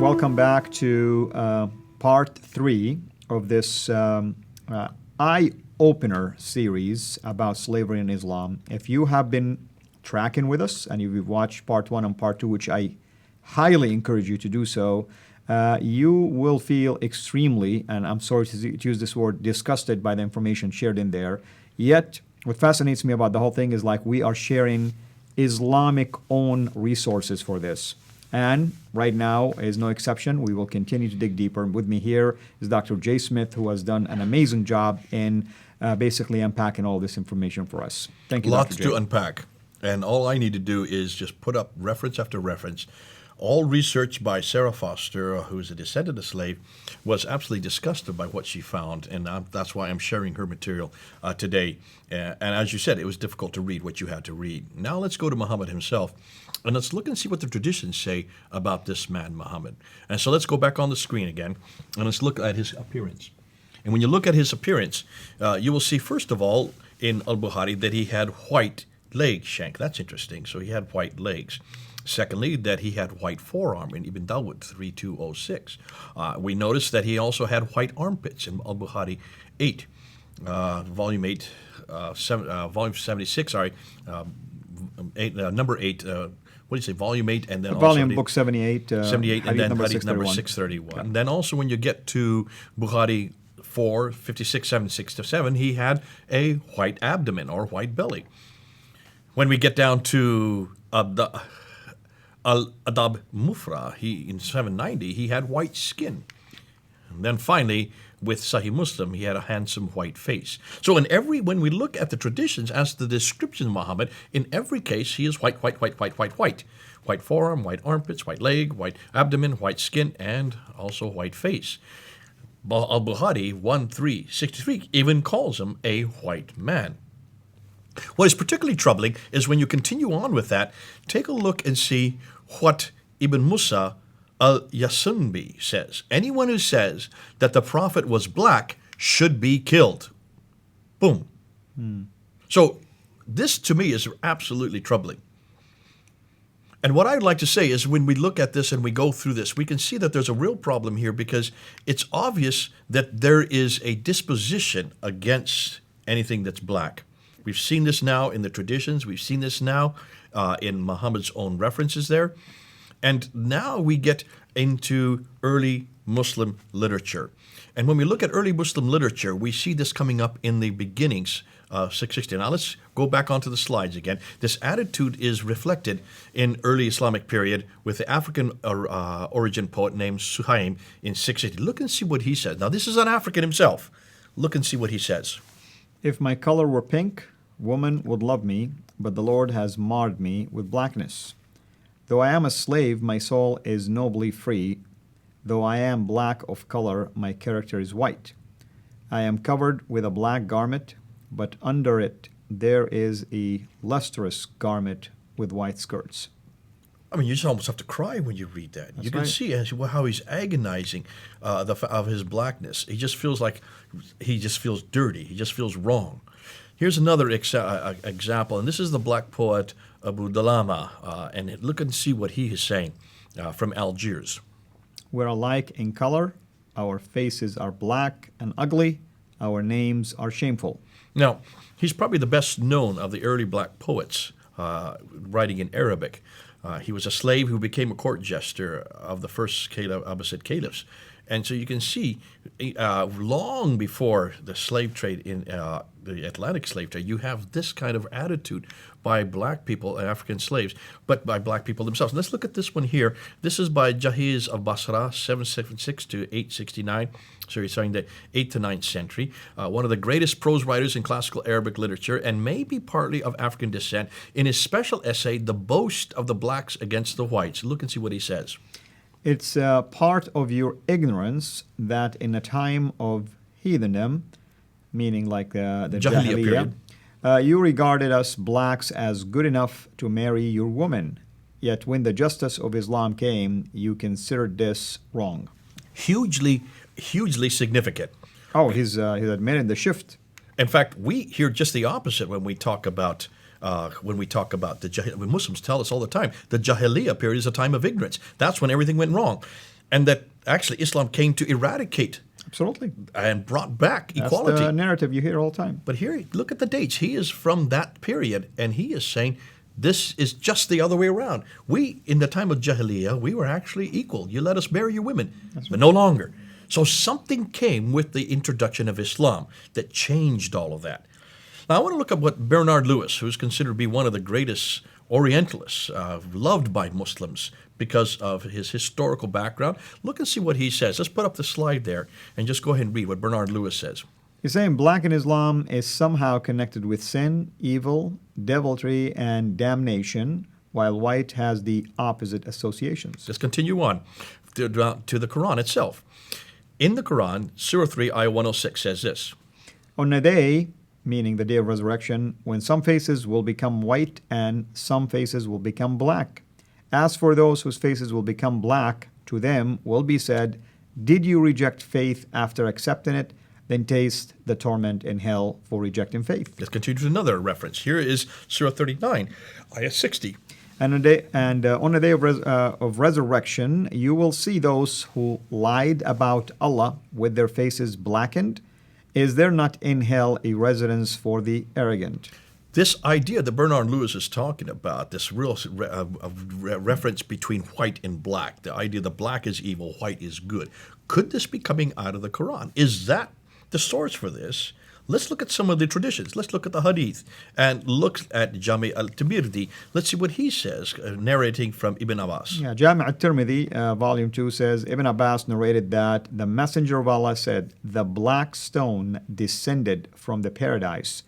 welcome back to part 3 of this eye-opener series about slavery in Islam. If you have been tracking with us and you've watched part 1 and part 2, which I highly encourage you to do so, you will feel extremely, and I'm sorry to use this word, disgusted by the information shared in there. Yet, what fascinates me about the whole thing is like we are sharing Islamic own resources for this. And right now is no exception. We will continue to dig deeper. With me here is Dr. Jay Smith, who has done an amazing job in basically unpacking all this information for us. Thank you, Lots Dr. Jay. to unpack. And all I need to do is just put up reference after reference. All research by Sarah Foster, who is a descendant of slave, was absolutely disgusted by what she found, and that's why I'm sharing her material today. And as you said, it was difficult to read what you had to read. Now let's go to Muhammad himself, and let's look and see what the traditions say about this man, Muhammad. And so let's go back on the screen again, and let's look at his appearance. And when you look at his appearance, you will see, first of all, in Al-Bukhari, that he had white leg shank. That's interesting. So he had white legs. Secondly, that he had white forearm in Ibn Dawud 3206. We noticed that he also had white armpits in Al-Bukhari 8, volume 8, volume 76, sorry, number 8, what do you say, volume 8, and then volume also book 78, 78, and then number Hadith number 631. And then also when you get to Bukhari 4, 56, 7, 6 to 7, he had a white abdomen or white belly. When we get down to Al-Adab Mufra, in 790, he had white skin. And then finally, with Sahih Muslim, he had a handsome white face. So when we look at the traditions as the description of Muhammad, in every case, he is white. White forearm, white armpits, white leg, white abdomen, white skin, and also white face. Al-Bukhari 1363 even calls him a white man. What is particularly troubling is when you continue on with that, take a look and see what Ibn Musa al-Yasunbi says. Anyone who says that the Prophet was black should be killed. Boom. So this to me is absolutely troubling. And what I'd like to say is when we look at this and we go through this, we can see that there's a real problem here because it's obvious that there is a disposition against anything that's black. We've seen this now in the traditions. We've seen this now in Muhammad's own references there. And now we get into early Muslim literature. And when we look at early Muslim literature, we see this coming up in the beginnings of 660. Now let's go back onto the slides again. This attitude is reflected in early Islamic period with the African origin poet named Suhaim in 660. Look and see what he says. Now this is an African himself. Look and see what he says. If my color were pink, woman would love me, but the Lord has marred me with blackness. Though I am a slave, my soul is nobly free. Though I am black of color, my character is white. I am covered with a black garment, but under it there is a lustrous garment with white skirts. I mean, you just almost have to cry when you read that. That's you can right. see how he's agonizing of his blackness. He just feels like he just feels dirty. He just feels wrong. Here's another example, and this is the black poet Abu Dalama. And look and see what he is saying from Algiers. We're alike in color. Our faces are black and ugly. Our names are shameful. Now, he's probably the best known of the early black poets writing in Arabic. He was a slave who became a court jester of the first Abbasid caliphs. And so you can see, long before the slave trade in the Atlantic slave trade, you have this kind of attitude by black people, African slaves, but by black people themselves. Let's look at this one here. This is by Jahiz of Basra, 776 to 869. So you're saying the 8th to 9th century. One of the greatest prose writers in classical Arabic literature and maybe partly of African descent. In his special essay, The Boast of the Blacks Against the Whites. Look and see what he says. It's part of your ignorance that in a time of heathendom, meaning like the Jahiliyyah Jahiliyyah, period. You regarded us blacks as good enough to marry your woman. Yet when the justice of Islam came, you considered this wrong. Hugely significant. Oh, he's admitted the shift. In fact, we hear just the opposite when we talk about the when Muslims tell us all the time the Jahiliyyah period is a time of ignorance. That's when everything went wrong. and that actually Islam came to eradicate Absolutely. and brought back That's equality. the narrative you hear all the time. But here, look at the dates. He is from that period, and he is saying this is just the other way around. We, in the time of Jahiliyyah, we were actually equal. You let us marry your women, but no longer. So something came with the introduction of Islam that changed all of that. Now, I want to look at what Bernard Lewis, who's considered to be one of the greatest Orientalists, loved by Muslims because of his historical background. Look and see what he says. Let's put up the slide there and just go ahead and read what Bernard Lewis says. He's saying black in Islam is somehow connected with sin, evil, deviltry, and damnation, while white has the opposite associations. Let's continue on to the Quran itself. In the Quran, Surah 3, Ayah 106 says this. On a day, meaning the day of resurrection, when some faces will become white and some faces will become black. As for those whose faces will become black, to them will be said, did you reject faith after accepting it? Then taste the torment in hell for rejecting faith. Let's continue to another reference. Here is Surah 39, Ayah 60. And on a day of resurrection, you will see those who lied about Allah with their faces blackened. Is there not in hell a residence for the arrogant? This idea that Bernard Lewis is talking about, this real reference between white and black, the idea that black is evil, white is good, could this be coming out of the Quran? Is that the source for this? Let's look at some of the traditions. Let's look at the Hadith and look at Jami al-Tirmidhi. Let's see what he says, narrating from Ibn Abbas. Yeah, Jami al-Tirmidhi, volume 2 says, Ibn Abbas narrated that the Messenger of Allah said, the black stone descended from the paradise,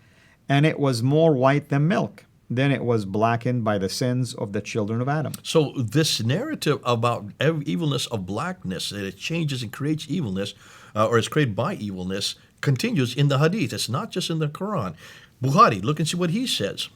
and it was more white than milk. Then it was blackened by the sins of the children of Adam. So this narrative about evilness of blackness, that it changes and creates evilness, or is created by evilness, continues in the Hadith. It's not just in the Quran. Bukhari, look and see what he says.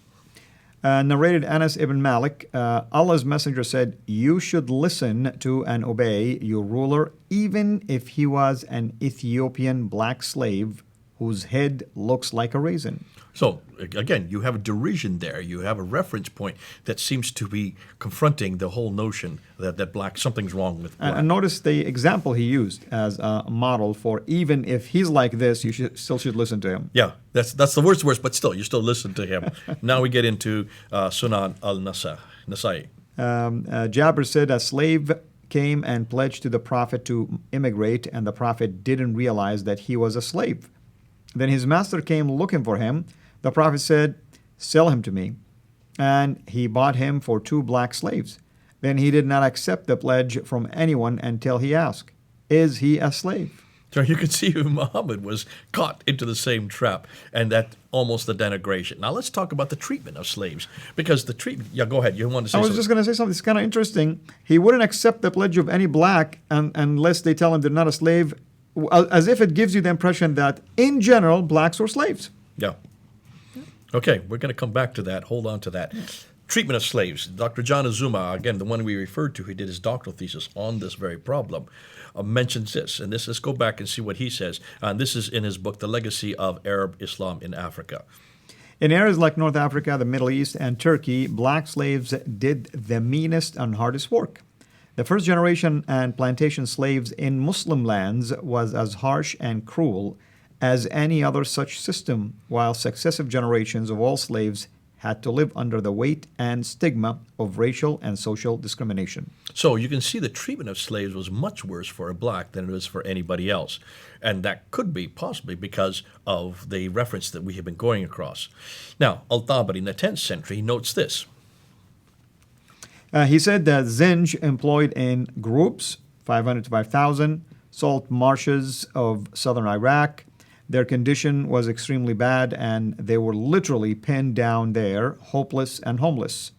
Narrated Anas ibn Malik, Allah's Messenger said, you should listen to and obey your ruler, even if he was an Ethiopian black slave whose head looks like a raisin. So, again, you have a derision there. You have a reference point that seems to be confronting the whole notion that black, something's wrong with black. And notice the example he used as a model for even if he's like this, you still should listen to him. Yeah, that's the worst, but still, you still listen to him. Now we get into Sunan al-Nasai. Jabir said, a slave came and pledged to the Prophet to immigrate, and the Prophet didn't realize that he was a slave. Then his master came looking for him. The Prophet said, sell him to me. And he bought him for 2 black slaves. Then he did not accept the pledge from anyone until he asked, is he a slave? So you can see Muhammad was caught into the same trap, and that almost the denigration. Now let's talk about the treatment of slaves, because the treatment. Yeah, go ahead. You want to say something? I was just going to say something. It's kind of interesting. He wouldn't accept the pledge of any black unless they tell him they're not a slave, as if it gives you the impression that in general blacks were slaves. Yeah. Okay, we're going to come back to that. Hold on to that. Treatment of slaves. Dr. John Azuma, again, the one we referred to, he did his doctoral thesis on this very problem, mentions this. And let's go back and see what he says. And this is in his book, The Legacy of Arab Islam in Africa. In areas like North Africa, the Middle East, and Turkey, black slaves did the meanest and hardest work. The first generation and plantation slaves in Muslim lands was as harsh and cruel as any other such system, while successive generations of all slaves had to live under the weight and stigma of racial and social discrimination. So you can see the treatment of slaves was much worse for a black than it was for anybody else. And that could be possibly because of the reference that we have been going across. Now, Al-Tabari in the 10th century notes this. He said that Zinj employed in groups, 500 to 5,000, salt marshes of southern Iraq. Their condition was extremely bad, and they were literally pinned down there, hopeless and homeless.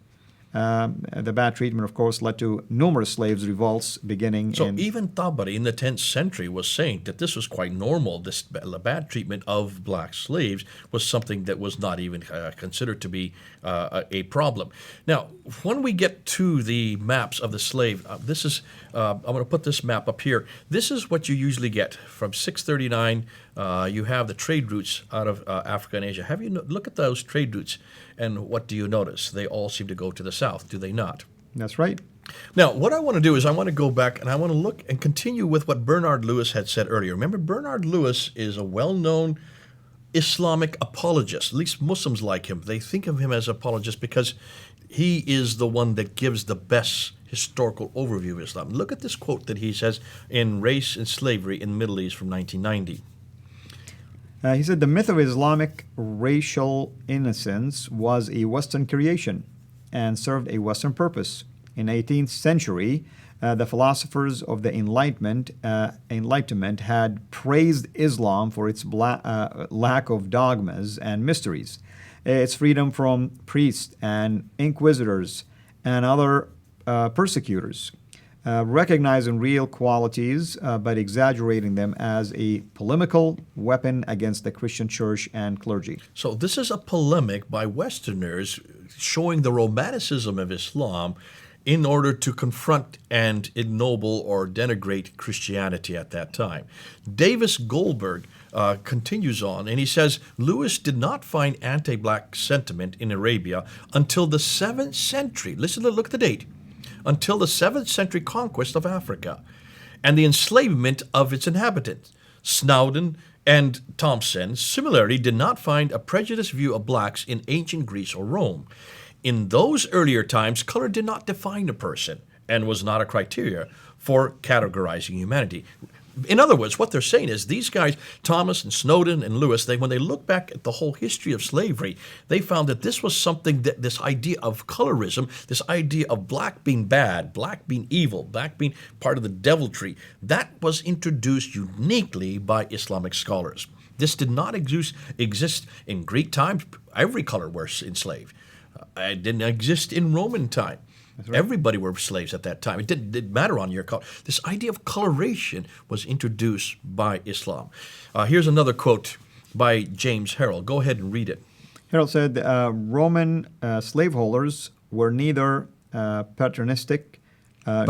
The bad treatment, of course, led to numerous slaves' revolts beginning So even Tabari in the 10th century was saying that this was quite normal. This bad treatment of black slaves was something that was not even considered to be a problem. Now, when we get to the maps of the slave, this is, I'm going to put this map up here. This is what you usually get. From 639, you have the trade routes out of Africa and Asia. Have you look at those trade routes, and what do you notice? They all seem to go to the south, do they not? That's right. Now, what I want to do is I want to go back and I want to look and continue with what Bernard Lewis had said earlier. Remember, Bernard Lewis is a well-known Islamic apologist. At least Muslims like him. They think of him as apologist because he is the one that gives the best historical overview of Islam. Look at this quote that he says in Race and Slavery in the Middle East from 1990. He said, the myth of Islamic racial innocence was a Western creation and served a Western purpose. In the 18th century, the philosophers of the Enlightenment had praised Islam for its lack of dogmas and mysteries, its freedom from priests and inquisitors and other persecutors, recognizing real qualities but exaggerating them as a polemical weapon against the Christian church and clergy. So this is a polemic by Westerners showing the romanticism of Islam in order to confront and ennoble or denigrate Christianity at that time. Davis Goldberg continues on, and he says, Lewis did not find anti-black sentiment in Arabia until the 7th century. Listen, look at the date. Until the 7th century conquest of Africa and the enslavement of its inhabitants. Snowden and Thompson similarly did not find a prejudiced view of blacks in ancient Greece or Rome. In those earlier times, color did not define a person and was not a criteria for categorizing humanity. In other words, what they're saying is these guys, Thomas and Snowden and Lewis, when they look back at the whole history of slavery, they found that this was something that this idea of colorism, this idea of black being bad, black being evil, black being part of the deviltry, that was introduced uniquely by Islamic scholars. This did not exist in Greek times. Every color was enslaved. It didn't exist in Roman time. Right. Everybody were slaves at that time. It didn't matter on your color. This idea of coloration was introduced by Islam. Here's another quote by James Harrell. Go ahead and read it. Harrell said, Roman slaveholders were neither paternalistic, yeah,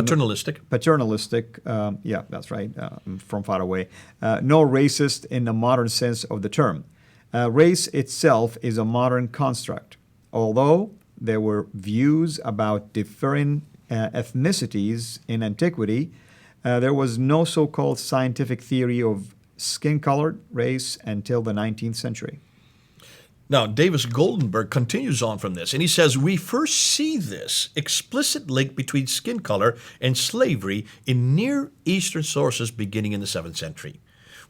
that's right, from far away, nor racist in the modern sense of the term. Race itself is a modern construct. Although there were views about differing ethnicities in antiquity, there was no so-called scientific theory of skin-colored race until the 19th century. Now, Davis Goldenberg continues on from this, and he says, we first see this explicit link between skin color and slavery in Near Eastern sources beginning in the 7th century.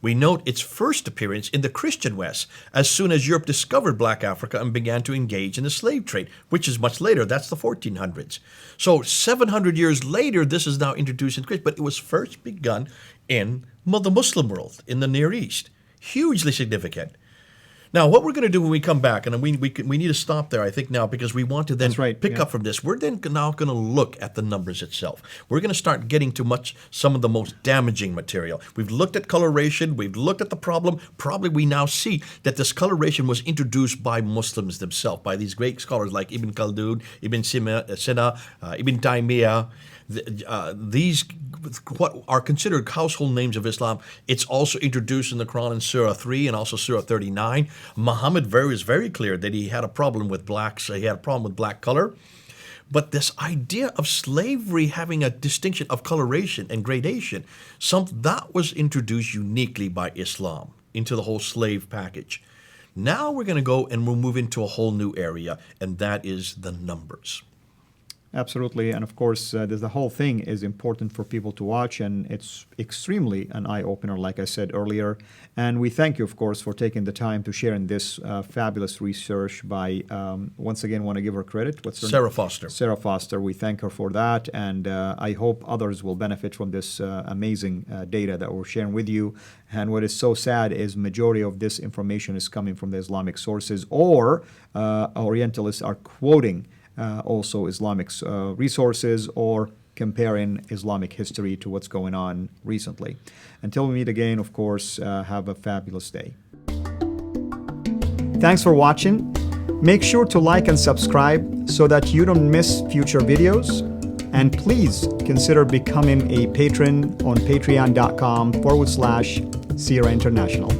We note its first appearance in the Christian West as soon as Europe discovered black Africa and began to engage in the slave trade, which is much later. That's the 1400s. So 700 years later, this is now introduced in Christianity, but it was first begun in the Muslim world, in the Near East. Hugely significant. Now, what we're going to do when we come back, and we need to stop there, I think, now, because we want to then pick up from this. We're then now going to look at the numbers itself. We're going to start getting to some of the most damaging material. We've looked at coloration. We've looked at the problem. Probably we now see that this coloration was introduced by Muslims themselves, by these great scholars like Ibn Khaldun, Ibn Sina, Ibn Taymiyyah. These what are considered household names of Islam. It's also introduced in the Quran in Surah 3 and also Surah 39. Muhammad is very clear that he had a problem with blacks. He had a problem with black color. But this idea of slavery having a distinction of coloration and gradation, that was introduced uniquely by Islam into the whole slave package. Now we're going to go and we'll move into a whole new area, and that is the numbers. Absolutely, and of course, the whole thing is important for people to watch, and it's extremely an eye-opener, like I said earlier. And we thank you, of course, for taking the time to share in this fabulous research by, once again, want to give her credit. What's her Sarah name? Foster. Sarah Foster. We thank her for that, and I hope others will benefit from this amazing data that we're sharing with you. And what is so sad is majority of this information is coming from the Islamic sources, or Orientalists are quoting also Islamic resources or comparing Islamic history to what's going on recently. Until we meet again, of course, have a fabulous day. Thanks for watching. Make sure to like and subscribe so that you don't miss future videos. And please consider becoming a patron on patreon.com/CIRA International.